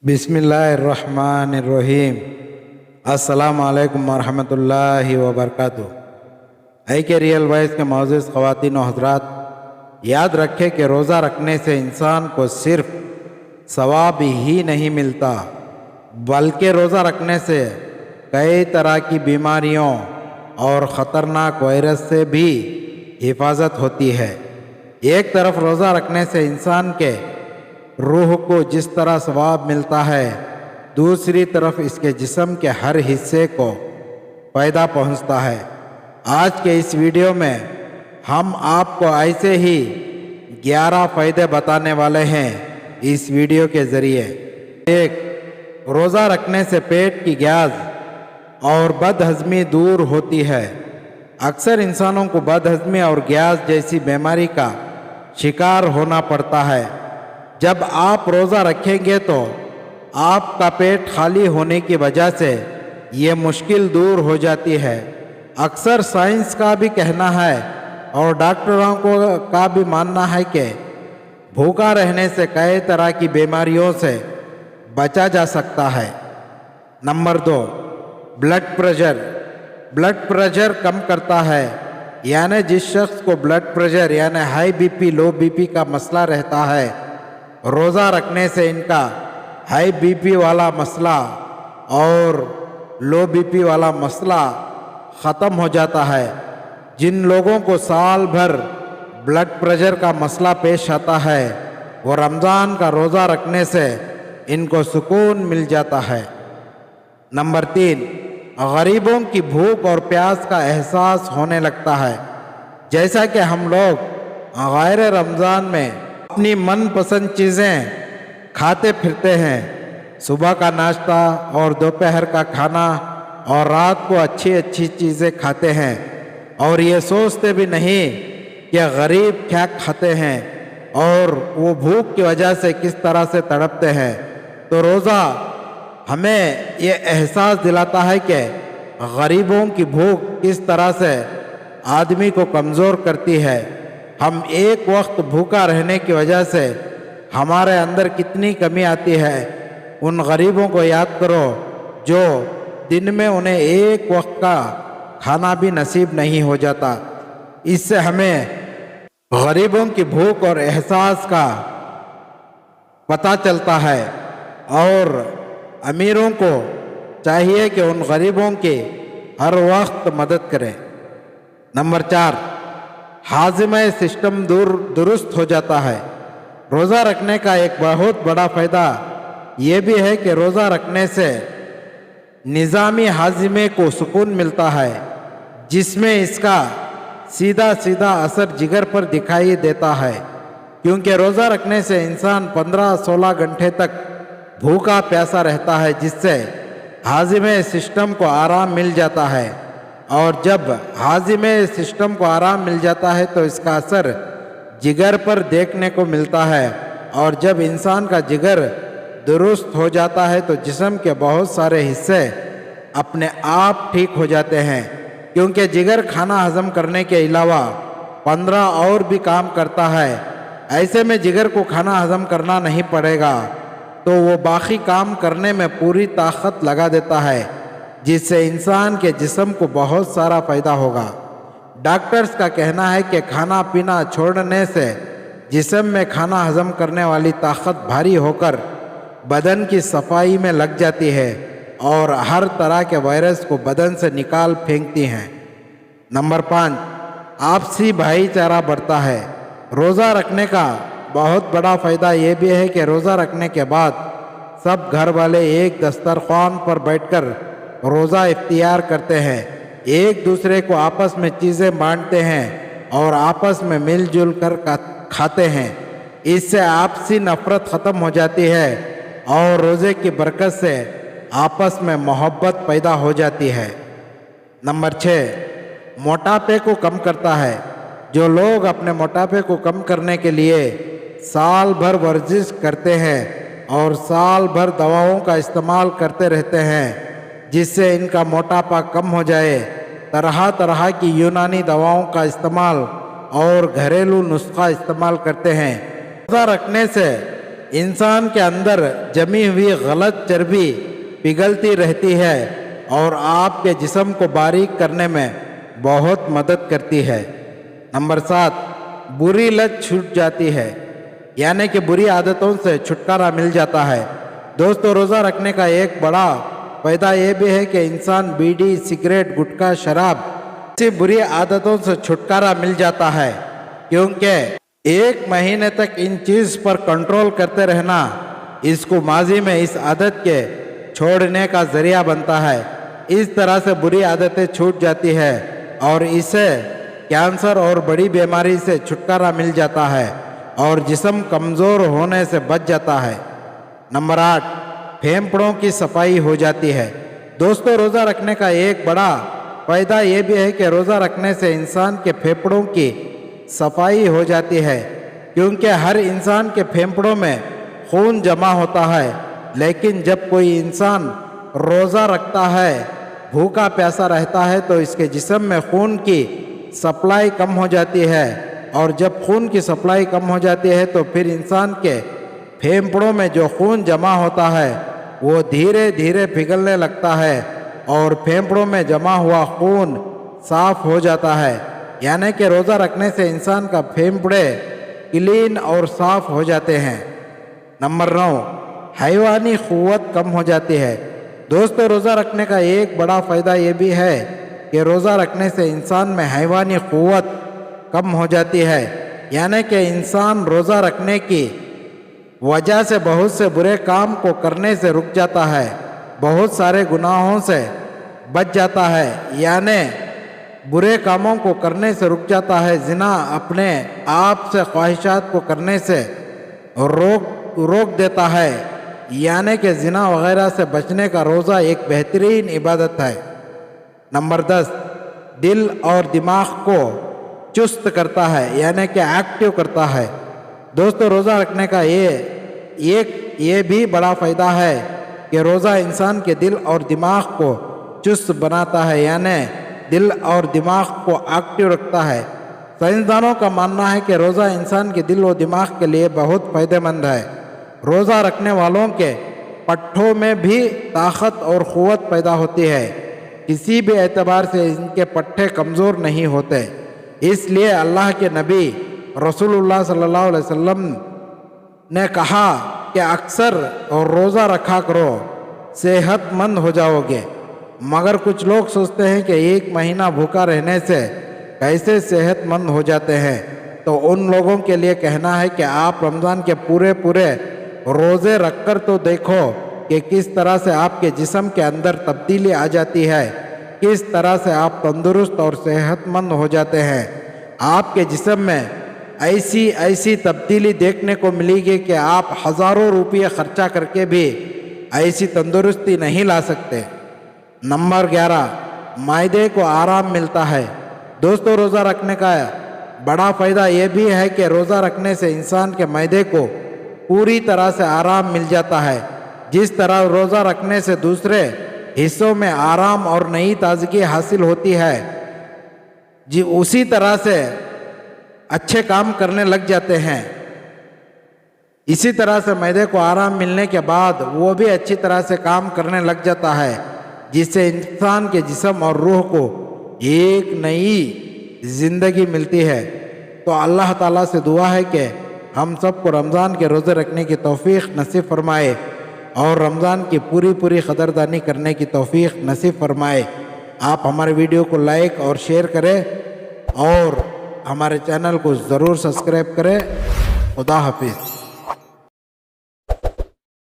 बिस्मिल्लाहिर्रहमानिर्रहीम। अस्सलाम वालेकुम वरहमतुल्लाहि वबरकातुहू। ऐ के रियल वॉइस के मौजूद ख़वातीन व हज़रात, याद रखें कि रोज़ा रखने से इंसान को सिर्फ सवाब ही नहीं मिलता, बल्कि रोज़ा रखने से कई तरह की बीमारियों और ख़तरनाक वायरस से भी हिफाजत होती है। एक तरफ रोज़ा रखने से इंसान के रूह को जिस तरह सवाब मिलता है, दूसरी तरफ इसके जिस्म के हर हिस्से को फ़ायदा पहुंचता है। आज के इस वीडियो में हम आपको ऐसे ही 11 फ़ायदे बताने वाले हैं इस वीडियो के ज़रिए। 1. रोज़ा रखने से पेट की गैस और बदहज़मी दूर होती है। अक्सर इंसानों को बदहज़मी और गैस जैसी बीमारी का शिकार होना पड़ता है। जब आप रोज़ा रखेंगे तो आपका पेट खाली होने की वजह से ये मुश्किल दूर हो जाती है। अक्सर साइंस का भी कहना है और डॉक्टरों का भी मानना है कि भूखा रहने से कई तरह की बीमारियों से बचा जा सकता है। Number 2, blood pressure. Blood pressure कम करता है, यानी जिस शख्स को ब्लड प्रेशर यानी हाई बीपी लो बीपी का मसला रहता है, रोज़ा रखने से इनका हाई बीपी वाला मसला और लो बीपी वाला मसला ख़त्म हो जाता है। जिन लोगों को साल भर ब्लड प्रेशर का मसला पेश आता है, वो रमज़ान का रोज़ा रखने से इनको सुकून मिल जाता है। नंबर 3, गरीबों की भूख और प्यास का एहसास होने लगता है। जैसा कि हम लोग गैर रमज़ान में अपनी मनपसंद चीज़ें खाते फिरते हैं, सुबह का नाश्ता और दोपहर का खाना और रात को अच्छी अच्छी चीज़ें खाते हैं और ये सोचते भी नहीं कि गरीब क्या खाते हैं और वो भूख की वजह से किस तरह से तड़पते हैं। तो रोज़ा हमें ये एहसास दिलाता है कि गरीबों की भूख किस तरह से आदमी को कमज़ोर करती है। हम एक वक्त भूखा रहने की वजह से हमारे अंदर कितनी कमी आती है। उन गरीबों को याद करो जो दिन में उन्हें एक वक्त का खाना भी नसीब नहीं हो जाता। इससे हमें गरीबों की भूख और एहसास का पता चलता है और अमीरों को चाहिए कि उन गरीबों की हर वक्त मदद करें। नंबर 4, हाज़मे सिस्टम दुरुस्त हो जाता है। रोज़ा रखने का एक बहुत बड़ा फ़ायदा ये भी है कि रोज़ा रखने से निज़ामी हाज़मे को सुकून मिलता है, जिसमें इसका सीधा सीधा असर जिगर पर दिखाई देता है। क्योंकि रोज़ा रखने से इंसान 15-16 घंटे तक भूखा प्यासा रहता है, जिससे हाज़मे सिस्टम को आराम मिल जाता है और जब हाज़मे सिस्टम को आराम मिल जाता है तो इसका असर जिगर पर देखने को मिलता है और जब इंसान का जिगर दुरुस्त हो जाता है तो जिस्म के बहुत सारे हिस्से अपने आप ठीक हो जाते हैं। क्योंकि जिगर खाना हज़म करने के अलावा 15 और भी काम करता है। ऐसे में जिगर को खाना हज़म करना नहीं पड़ेगा तो वो बाकी काम करने में पूरी ताकत लगा देता है, जिससे इंसान के जिस्म को बहुत सारा फ़ायदा होगा। डॉक्टर्स का कहना है कि खाना पीना छोड़ने से जिस्म में खाना हज़म करने वाली ताकत भारी होकर बदन की सफाई में लग जाती है और हर तरह के वायरस को बदन से निकाल फेंकती हैं। नंबर 5, आपसी भाईचारा बढ़ता है। रोज़ा रखने का बहुत बड़ा फ़ायदा ये भी है कि रोज़ा रखने के बाद सब घर वाले एक दस्तरख्वान पर बैठकर रोज़ा इफ्तियार करते हैं, एक दूसरे को आपस में चीज़ें बांटते हैं और आपस में मिलजुल कर खाते हैं। इससे आपसी नफ़रत ख़त्म हो जाती है और रोज़े की बरकत से आपस में मोहब्बत पैदा हो जाती है। नंबर 6, मोटापे को कम करता है। जो लोग अपने मोटापे को कम करने के लिए साल भर वर्जिश करते हैं और साल भर दवाओं का इस्तेमाल करते रहते हैं जिससे इनका मोटापा कम हो जाए, तरह तरह की यूनानी दवाओं का इस्तेमाल और घरेलू नुस्खा इस्तेमाल करते हैं। रोज़ा रखने से इंसान के अंदर जमी हुई गलत चर्बी पिघलती रहती है और आपके जिस्म को बारीक करने में बहुत मदद करती है। नंबर 7, बुरी लत छूट जाती है, यानी कि बुरी आदतों से छुटकारा मिल जाता है। दोस्तों, रोज़ा रखने का एक बड़ा फ़ायदा ये भी है कि इंसान बीड़ी, सिगरेट, गुटखा, शराब ऐसी बुरी आदतों से छुटकारा मिल जाता है, क्योंकि 1 महीने तक इन चीज़ पर कंट्रोल करते रहना इसको माजी में इस आदत के छोड़ने का ज़रिया बनता है। इस तरह से बुरी आदतें छूट जाती है और इससे कैंसर और बड़ी बीमारी से छुटकारा मिल जाता है और जिस्म कमज़ोर होने से बच जाता है। नंबर 8, फेफड़ों की सफाई हो जाती है। दोस्तों, रोज़ा रखने का एक बड़ा फ़ायदा ये भी है कि रोज़ा रखने से इंसान के फेफड़ों की सफाई हो जाती है, क्योंकि हर इंसान के फेफड़ों में खून जमा होता है। लेकिन जब कोई इंसान रोज़ा रखता है, भूखा प्यासा रहता है, तो इसके जिस्म में खून की सप्लाई कम हो जाती है और जब खून की सप्लाई कम हो जाती है तो फिर इंसान के फेफड़ों में जो खून जमा होता है वो धीरे धीरे पिघलने लगता है और फेफड़ों में जमा हुआ खून साफ हो जाता है। यानी कि रोज़ा रखने से इंसान का फेफड़े क्लीन और साफ हो जाते हैं। नंबर 9, हैवानी क़ुव्वत कम हो जाती है। दोस्तों, रोज़ा रखने का एक बड़ा फ़ायदा ये भी है कि रोज़ा रखने से इंसान में हैवानी क़ुव्वत कम हो जाती है, यानी कि इंसान रोज़ा रखने की वजह से बहुत से बुरे काम को करने से रुक जाता है, बहुत सारे गुनाहों से बच जाता है, यानी बुरे कामों को करने से रुक जाता है, जिना अपने आप से ख्वाहिशात को करने से रोक देता है, यानी कि जिना वगैरह से बचने का रोज़ा एक बेहतरीन इबादत है। नंबर 10, दिल और दिमाग को चुस्त करता है, यानी कि एक्टिव करता है। दोस्तों, रोज़ा रखने का ये भी बड़ा फ़ायदा है कि रोज़ा इंसान के दिल और दिमाग को चुस्त बनाता है, यानी दिल और दिमाग को एक्टिव रखता है। साइंसदानों का मानना है कि रोज़ा इंसान के दिल और दिमाग के लिए बहुत फ़ायदेमंद है। रोज़ा रखने वालों के पट्ठों में भी ताकत और क़ुव्वत पैदा होती है, किसी भी एतबार से इनके पट्ठे कमज़ोर नहीं होते। इसलिए अल्लाह के नबी रसूलुल्लाह सल्लल्लाहु अलैहि वसल्लम ने कहा कि अक्सर रोज़ा रखा करो, सेहतमंद हो जाओगे। मगर कुछ लोग सोचते हैं कि 1 महीना भूखा रहने से कैसे सेहतमंद हो जाते हैं, तो उन लोगों के लिए कहना है कि आप रमज़ान के पूरे रोज़े रखकर तो देखो कि किस तरह से आपके जिस्म के अंदर तब्दीली आ जाती है, किस तरह से आप तंदुरुस्त और सेहतमंद हो जाते हैं। आपके जिस्म में ऐसी तब्दीली देखने को मिलेगी कि आप हज़ारों रुपये खर्चा करके भी ऐसी तंदुरुस्ती नहीं ला सकते। नंबर 11, मायदे को आराम मिलता है। दोस्तों, रोज़ा रखने का बड़ा फ़ायदा ये भी है कि रोज़ा रखने से इंसान के मैदे को पूरी तरह से आराम मिल जाता है। जिस तरह रोज़ा रखने से दूसरे हिस्सों में आराम और नई ताजगी हासिल होती है, जी उसी तरह से अच्छे काम करने लग जाते हैं। इसी तरह से मैदे को आराम मिलने के बाद वो भी अच्छी तरह से काम करने लग जाता है, जिससे इंसान के जिस्म और रूह को एक नई ज़िंदगी मिलती है। तो अल्लाह ताला से दुआ है कि हम सबको रमज़ान के रोज़े रखने की तौफीक नसीब फरमाए और रमज़ान की पूरी क़दरदानी करने की तौफीक नसीब फरमाए। आप हमारे वीडियो को लाइक और शेयर करें और हमारे चैनल को ज़रूर सब्सक्राइब करें। खुदा हाफिज़।